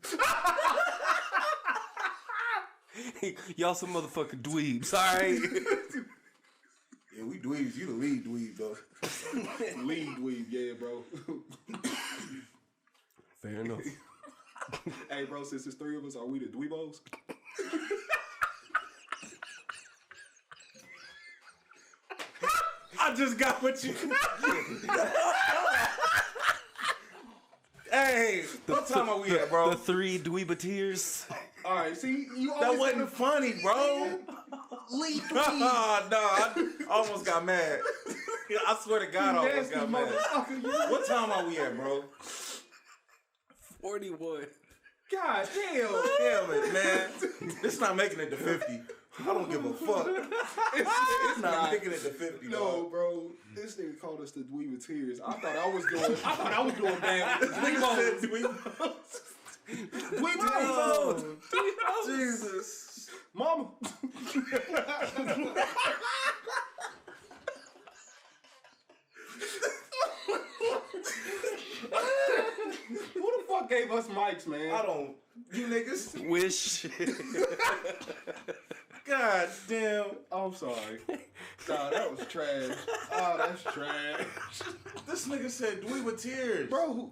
Y'all some motherfucking dweebs, alright? Yeah, we dweebs. You the lead dweeb though. Lead dweeb, yeah, bro. Fair enough. Hey, bro, since there's three of us, are we the dweebos? I just got what you. Hey, what time are we at, bro? The three dweebateers. All right, see, you That always wasn't funny, bro. lead dweeb. No, I almost got mad. I swear to God, I almost got mad. What time are we at, bro? 41. God damn. Damn it, man. It's not making it to 50. I don't give a fuck. It's not making it to 50, No, dog. bro. This nigga called us the dweebateers. I thought I was doing bad with the dweebos. Dweebos. Jesus. Mama. Who the fuck gave us mics, man? I don't. You niggas. Wish. God damn. I'm sorry. Nah, that was trash. Oh, that's trash. This nigga said we were tears. Bro,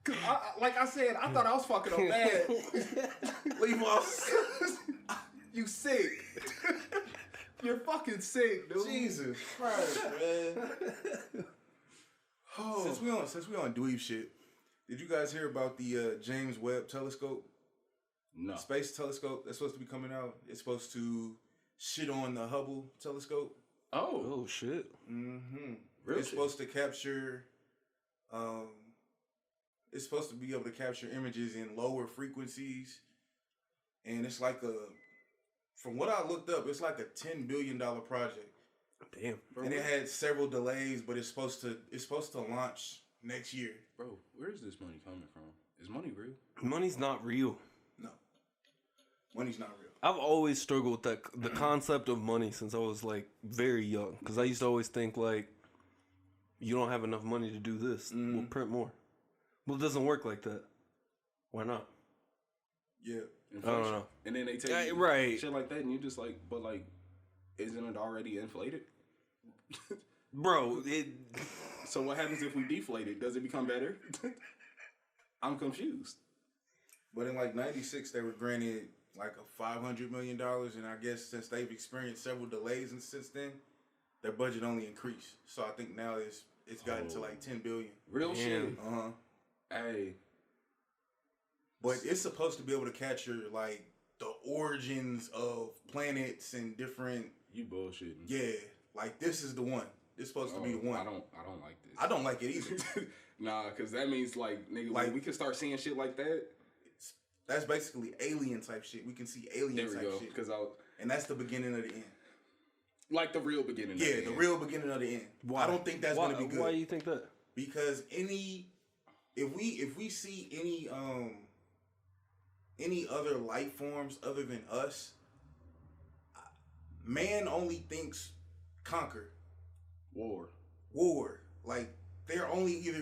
cause like I said, I thought I was fucking up bad. Leave off. You sick. You're fucking sick, dude. Jesus Christ, man. Oh. Since we on dweeb shit, did you guys hear about the James Webb Telescope? No. Space telescope that's supposed to be coming out. It's supposed to shit on the Hubble telescope. Oh. Oh, shit. Mm-hmm. Real It's shit. supposed to capture. It's supposed to be able to capture images in lower frequencies, and it's like from what I looked up, it's like a $10 billion project. Damn. Bro, And it had several delays, but it's supposed to launch next year. Bro, where is this money coming from? Is money real? Money's not real. No, money's not real. I've always struggled with the concept of money since I was like very young. Because I used to always think like, you don't have enough money to do this. We'll print more. Well, it doesn't work like that. Why not? Yeah, I don't know. And then they tell you right. shit like that, and you're just like, but like, isn't it already inflated? Bro, So what happens if we deflate it? Does it become better? I'm confused. but in like '96, they were granted like a $500 million, and I guess since they've experienced several delays and since then, their budget only increased. So I think now it's gotten to like $10 billion. Real shit. Hey, Hey, but it's supposed to be able to capture like the origins of planets and different. you bullshitting. Yeah, like this is the one. It's supposed to be the one. I don't like this. I don't like it either. Nah, cause that means like nigga, Like- when we can start seeing shit like that. That's basically alien type shit. We can see alien There we type go. shit. Cause And that's the beginning of the end. like the real beginning. of Yeah, it. the real beginning of the end. why? I don't think that's gonna be good. Why do you think that? Because if we see any other life forms other than us, man only thinks conquer, war. Like they're only either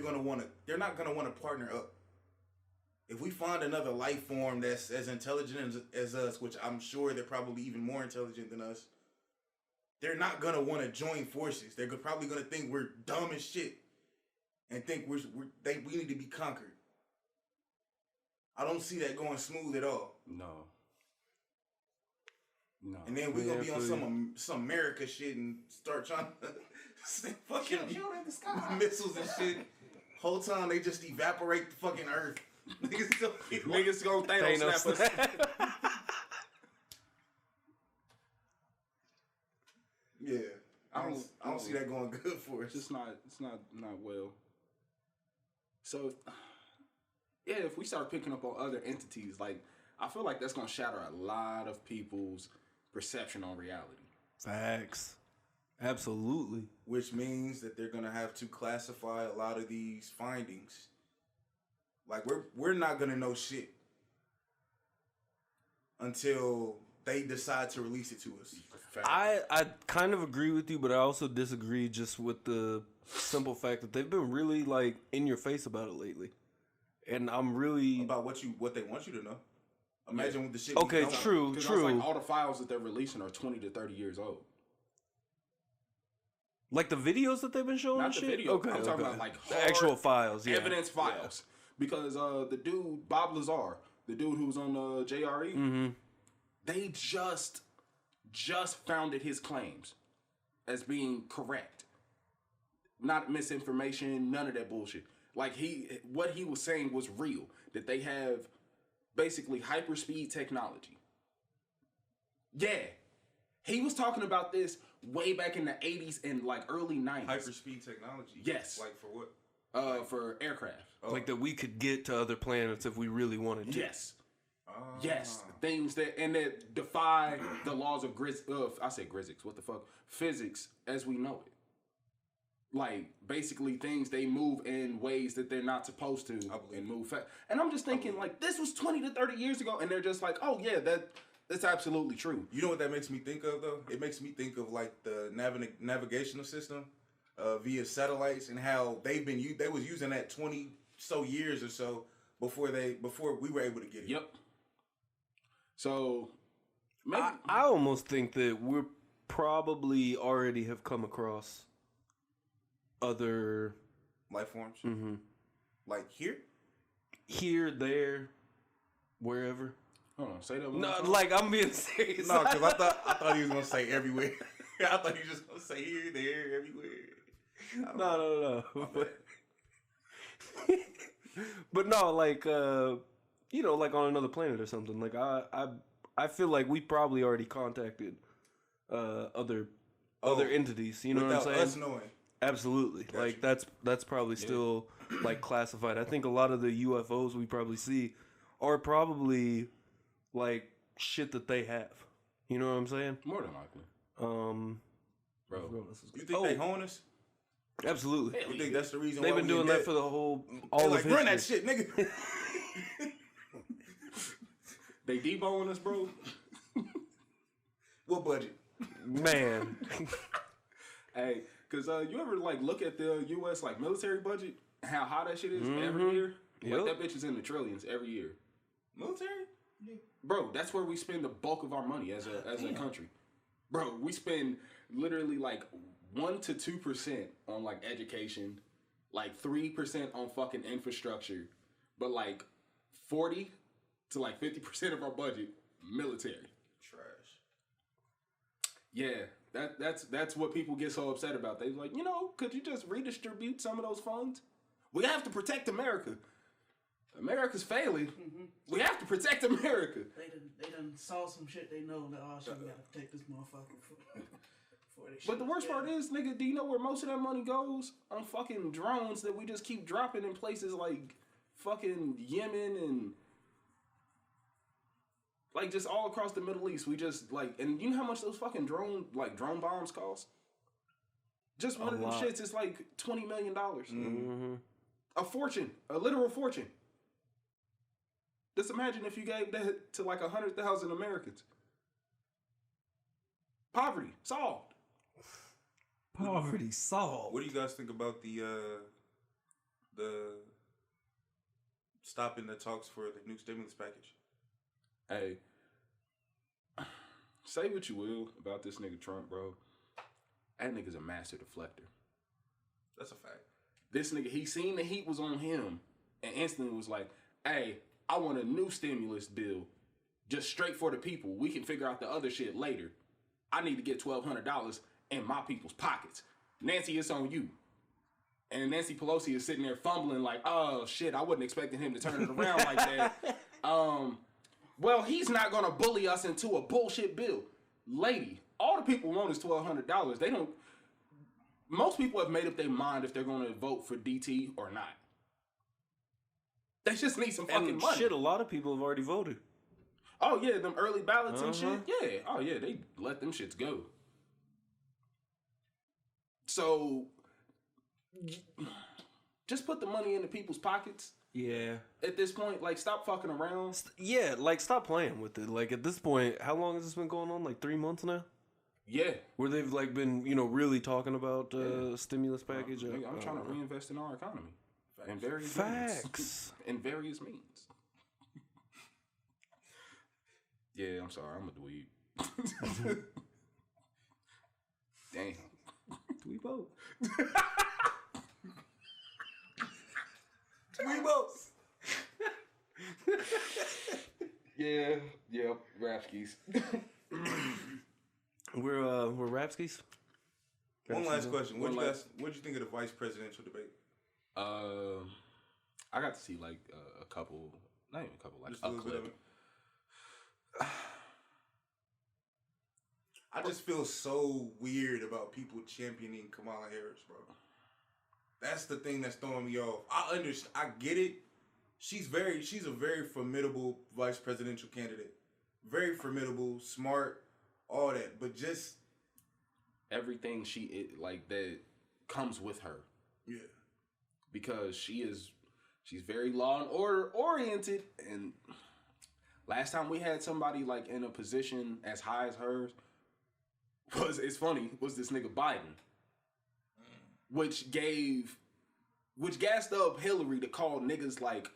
they're not gonna want to partner up. If we find another life form that's as intelligent as us, which I'm sure they're probably even more intelligent than us, they're not gonna want to join forces. They're probably gonna think we're dumb as shit and think we need to be conquered. I don't see that going smooth at all. No. And then we're gonna be on some America shit and start trying to send fucking missiles and shit. Whole time they just evaporate the fucking earth. Niggas gonna Thanos snap us. Yeah, I don't see that going good for us. It's not well. So yeah, if we start picking up on other entities, like I feel like that's gonna shatter a lot of people's perception on reality. Facts. Absolutely. Which means that they're gonna have to classify a lot of these findings. Like we're not gonna know shit. until they decide to release it to us. I kind of agree with you, but I also disagree just with the simple fact that they've been really like in your face about it lately, and I'm really about what they want you to know. Imagine with the shit. Okay, true. Like all the files that they're releasing are 20 to 30 years old. Like the videos that they've been showing. Not the shit? video. Okay, I'm talking about like the actual files, evidence files. Because the dude Bob Lazar, the dude who was on JRE, they just founded his claims as being correct, not misinformation, none of that bullshit. Like what he was saying was real. That they have basically hyperspeed technology. Yeah, he was talking about this way back in the 80s and like early 90s. Hyperspeed technology. Yes. Like for what? For aircraft. Like that we could get to other planets if we really wanted to. Yes. Yes, things that defy the laws of physics as we know it. Like basically things they move in ways that they're not supposed to and move fast. And I'm just thinking like this was 20 to 30 years ago, and they're just like, oh yeah, that's absolutely true. You know what that makes me think of though? It makes me think of like the navigational system via satellites and how they was using that 20 so years or so before we were able to get it. Yep. So, maybe I almost think that we're probably already have come across other life forms. Mm-hmm. Like here, there, wherever. Hold on, say that one. No, like I'm being serious. No, because I thought he was gonna say everywhere. I thought he was just gonna say here, there, everywhere. No. But no, like like on another planet or something. Like I feel like we probably already contacted other entities. You know what I'm saying? Without us knowing. Absolutely. Gotcha. Like that's probably still like classified. I think a lot of the UFOs we probably see are probably like shit that they have. You know what I'm saying? More than likely. Bro, you think they hone us? Absolutely. You think that's the reason they've why been doing that for the whole all like of run history. that shit, nigga. They deboning us, bro. What budget? Man. Hey, because you ever like look at the U.S. like military budget, how high that shit is every year? Like that bitch is in the trillions every year. Military? Bro, that's where we spend the bulk of our money as a country. Bro, we spend literally like 1 to 2% on like education, like 3% on fucking infrastructure, but like 40 to like 50% of our budget military. Trash. Yeah, that's what people get so upset about. They're like, could you just redistribute some of those funds? We have to protect America. America's failing. Mm-hmm. We have to protect America. They done saw some shit. They know that shit, we gotta protect this motherfucker for this shit. But the worst part is, nigga, do you know where most of that money goes? On fucking drones that we just keep dropping in places like fucking Yemen and like just all across the Middle East. We just like, and you know how much those fucking drone bombs cost? Just one of them shits is like $20 million. Mm-hmm. A fortune, a literal fortune. Just imagine if you gave that to like 100,000 Americans. Poverty solved. Poverty solved. What do you guys think about the stopping the talks for the new stimulus package? Hey, say what you will about this nigga Trump, bro. That nigga's a master deflector. That's a fact. This nigga, he seen the heat was on him and instantly was like, hey, I want a new stimulus bill just straight for the people. We can figure out the other shit later. I need to get $1,200 in my people's pockets. Nancy, it's on you. And Nancy Pelosi is sitting there fumbling like, oh shit, I wasn't expecting him to turn it around like that. Well, he's not gonna bully us into a bullshit bill. Lady, all the people want is $1,200. They don't. Most people have made up their mind if they're gonna vote for DT or not. They just need some fucking money. Shit, a lot of people have already voted. Oh yeah, them early ballots and shit. Yeah. Oh yeah, they let them shits go. So just put the money into people's pockets. Yeah. At this point, like, stop fucking around. Yeah, like, stop playing with it. Like, at this point, how long has this been going on? Like, 3 months now? Yeah. Where they've, like, been, really talking about stimulus package. I'm trying to reinvest in our economy. In various Facts. means. In various means. Yeah, I'm sorry. I'm a dweeb. Damn. Dweebo. Dweebos. Yeah, Rapskis. We're Rapskis. One last question. What'd you think of the vice presidential debate? I got to see like a couple, not even a couple, like Just a little bit clip. of it. I just feel so weird about people championing Kamala Harris, bro. That's the thing that's throwing me off. I get it. She's a very formidable vice presidential candidate. Very formidable, smart, all that. But just Everything like that comes with her. Yeah. Because she's very law and order oriented, and last time we had somebody like in a position as high as hers was this nigga Biden, which gassed up Hillary to call niggas like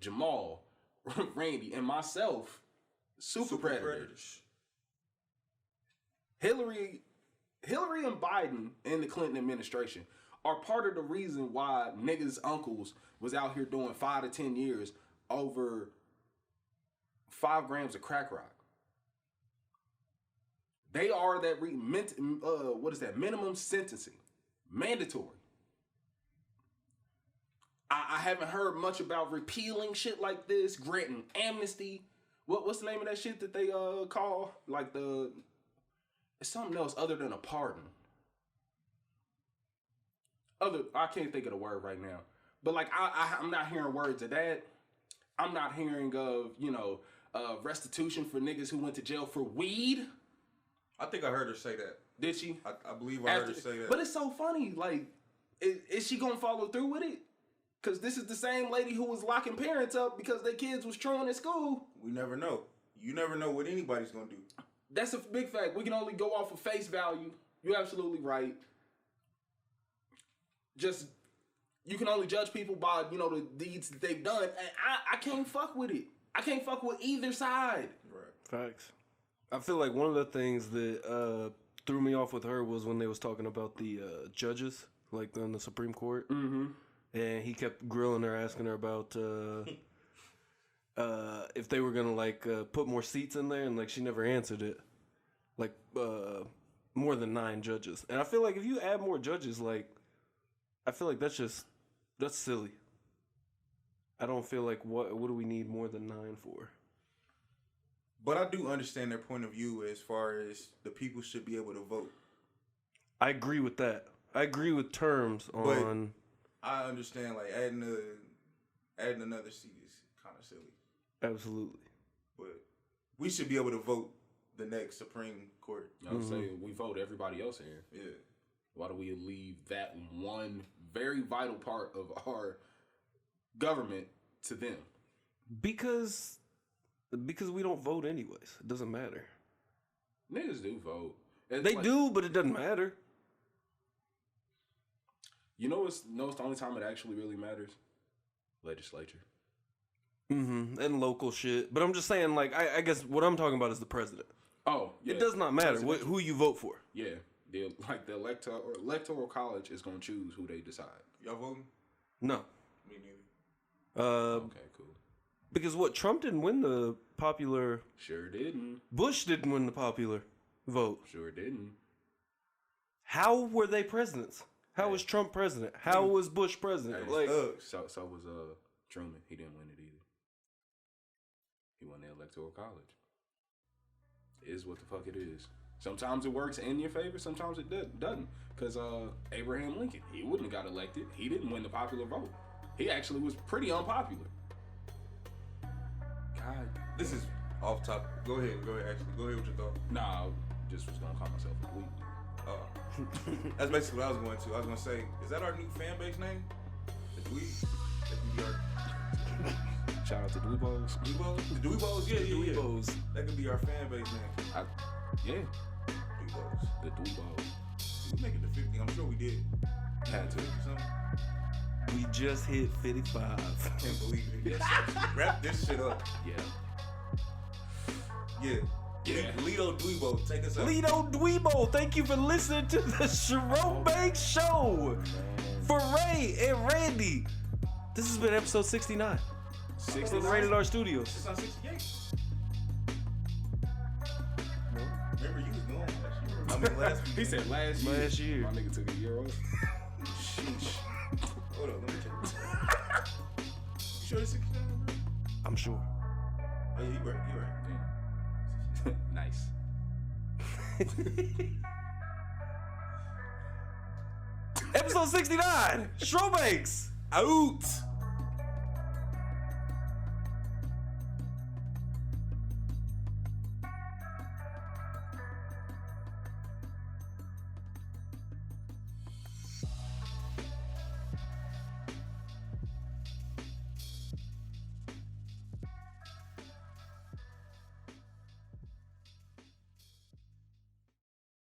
Jamal, Randy, and myself super predators. Hillary and Biden and the Clinton administration are part of the reason why niggas' uncles was out here doing 5 to 10 years over 5 grams of crack rock. They are that minimum sentencing, mandatory. I haven't heard much about repealing shit like this, granting amnesty. What's the name of that shit that they call like it's something else other than a pardon. I can't think of the word right now, but like I'm not hearing words of that. I'm not hearing of restitution for niggas who went to jail for weed. I think I heard her say that. Did she? I believe I heard her say that. But it's so funny. Like, is she gonna follow through with it? Because this is the same lady who was locking parents up because their kids was truant at school. We never know. You never know what anybody's gonna do. That's a big fact. We can only go off of face value. You're absolutely right. Just, you can only judge people by, the deeds that they've done. And I can't fuck with it. I can't fuck with either side. Right. Facts. I feel like one of the things that threw me off with her was when they was talking about the judges, like on the Supreme Court. Mm-hmm. And he kept grilling her, asking her about if they were gonna put more seats in there, and like she never answered it. Like more than 9 judges, and I feel like if you add more judges, I feel like that's silly. I don't feel like what do we need more than 9 for? But I do understand their point of view as far as the people should be able to vote. I agree with that. I agree with terms on. But I understand adding another seat is kind of silly. Absolutely. But we should be able to vote the next Supreme Court. I would say we vote everybody else in here. Yeah. Why do we leave that one very vital part of our government to them? Because we don't vote anyways. It doesn't matter. Niggas do vote. They do, but it doesn't matter. You know what's the only time it actually really matters? Legislature. Mm-hmm. And local shit. But I'm just saying, I guess what I'm talking about is the president. Oh, yeah. It does not matter who you vote for. Yeah. The electoral college is going to choose who they decide. Y'all voting? No. Me neither. Okay, cool. Because Trump didn't win the popular... Sure didn't. Bush didn't win the popular vote. Sure didn't. How were they presidents? How was Trump president? How was Bush president? So was Truman. He didn't win it either. He won the electoral college. It is what the fuck it is. Sometimes it works in your favor, sometimes it doesn't. Because Abraham Lincoln, he wouldn't have got elected. He didn't win the popular vote. He actually was pretty unpopular. God, this is off topic. Go ahead. Actually, go ahead with your thought. Nah, I just was gonna call myself a dweeb. That's basically what I was going to. I was going to say, is that our new fan base name? The Dweeb? Shout out to Dweebos. The Dweebos? Yeah. Dweebos. That could be our fan base, man. Yeah. Dweebos. The Dweebos. Did we make it to 50? I'm sure we did. Had to. Something. We just hit 55. Can't believe it. Wrap this shit up. Yeah. Lido Dweebo, take us out. Lido Dweebo, thank you for listening to the Sharon Banks Show. For Ray and Randy, this has been episode 69. 69? Rated R Studios. This is on 68. Remember, you was gone last year. I mean, last week. He said last year. Last year. My nigga took a year off. Sheesh. Hold on, let me check. You sure it's 69? Bro? I'm sure. Oh, yeah, you right. Yeah. Nice. Episode 69. Sharon Banks. Out.